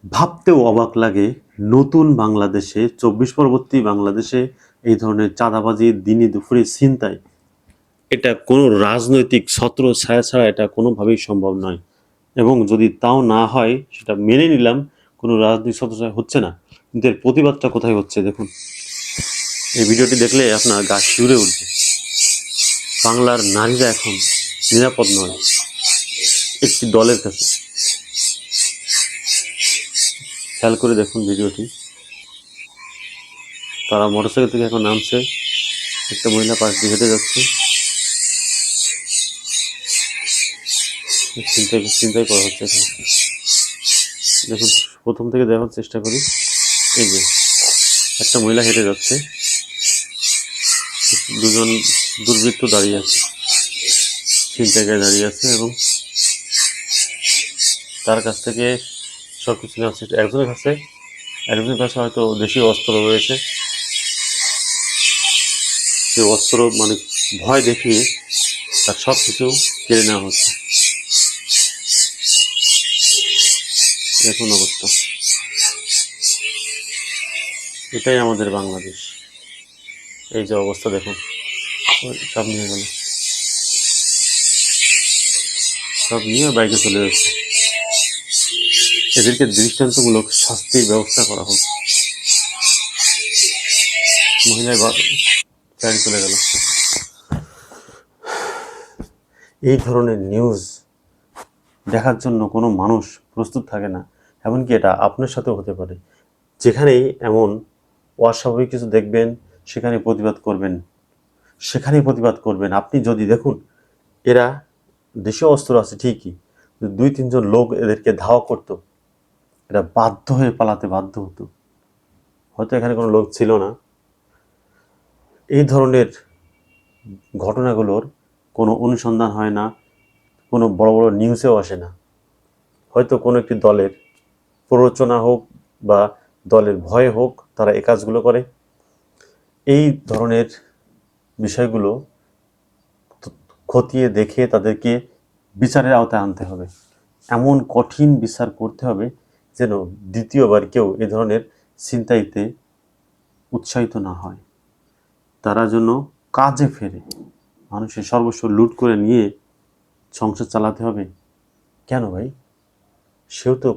ভাবতেও অবাক লাগে নতুন বাংলাদেশে ২৪ পরবর্তী বাংলাদেশে এই ধরনের চাঁদাবাজি দিনে দুপুরে ছিনতাই এটা কোনো রাজনৈতিক ছত্র ছায়া ছাড়া এটা কোনোভাবেই সম্ভব নয়। এবং যদি তাও না হয় সেটা মেনে নিলাম কোনো রাজনৈতিক ছত্র ছায়া হচ্ছে না, কিন্তু এর প্রতিবাদটা কোথায় হচ্ছে দেখুন। এই ভিডিওটি দেখলে আপনার গা শিউরে উঠবে। বাংলার নারীরা এখন নিরাপদ নয় একটি দলের কাছে। খেয়াল করে দেখুন ভিডিওটি। তারা মোটরসাইকেল থেকে এখন নামছে, একটা মহিলা পাশ দিয়ে হেঁটে যাচ্ছে, চিন্তাই করা হচ্ছে এখানে। দেখুন প্রথম থেকে দেখার চেষ্টা করি। এই যে একটা মহিলা হেঁটে যাচ্ছে, দুজন দুর্বৃত্ত দাঁড়িয়ে আছে, ছিনতাইকারী দাঁড়িয়ে আছে এবং তার কাছ থেকে সব কিছু নেওয়ার চেষ্টা। একজনের কাছে হয়তো দেশীয় অস্ত্র রয়েছে, সেই অস্ত্র মানে ভয় দেখিয়ে তার সব কিছু কেড়ে নেওয়া হচ্ছে। দেখুন অবস্থা, এটাই আমাদের বাংলাদেশ। এই যে অবস্থা দেখুন, সব নিয়ে গেল, সব নিয়ে বাইকে চলে যাচ্ছে। এদেরকে দৃষ্টান্তমূলক শাস্তির ব্যবস্থা করা হোক। মহিলার গাড়ি চলে গেল। এই ধরনের নিউজ দেখার জন্য কোনো মানুষ প্রস্তুত থাকে না, এমনকি এটা আপনার সাথেও হতে পারে। যেখানেই এমন অস্বাভাবিক কিছু দেখবেন সেখানেই প্রতিবাদ করবেন। আপনি যদি দেখুন এরা দেশীয় অস্ত্র আছে ঠিকই, ২-৩ জন লোক এদেরকে ধাওয়া করতো, এরা বাধ্য হয়ে পালাতে বাধ্য হতো। হয়তো এখানে কোনো লোক ছিল না। এই ধরনের ঘটনাগুলোর কোনো অনুসন্ধান হয় না, কোনো বড় বড় নিউজেও আসে না। হয়তো কোনো একটি দলের প্ররোচনা হোক বা দলের ভয়ে হোক তারা এই কাজগুলো করে। এই ধরনের বিষয়গুলো খতিয়ে দেখে তাদেরকে বিচারের আওতায় আনতে হবে। এমন কঠিন বিচার করতে হবে যেন দ্বিতীয়বার কেউ এ ধরনের ছিনতাইতে উৎসাহিত না হয়। তারা যেন কাজে ফেরে। মানুষের সর্বস্ব লুট করে নিয়ে সংসার চালাতে হবে কেন ভাই? সেও তো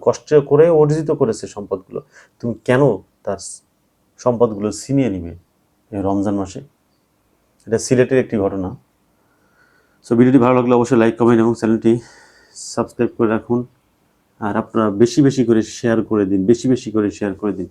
কষ্ট করে অর্জিত করেছে সম্পদগুলো, তুমি কেন তার সম্পদগুলো ছিনিয়ে নিবে এই রমজান মাসে? এটা সিলেটের একটি ঘটনা। সো ভিডিওটি ভালো লাগলে অবশ্যই লাইক, কমেন্ট এবং চ্যানেলটি সাবস্ক্রাইব করে রাখুন। আর আপনারা বেশি করে শেয়ার করে দিন।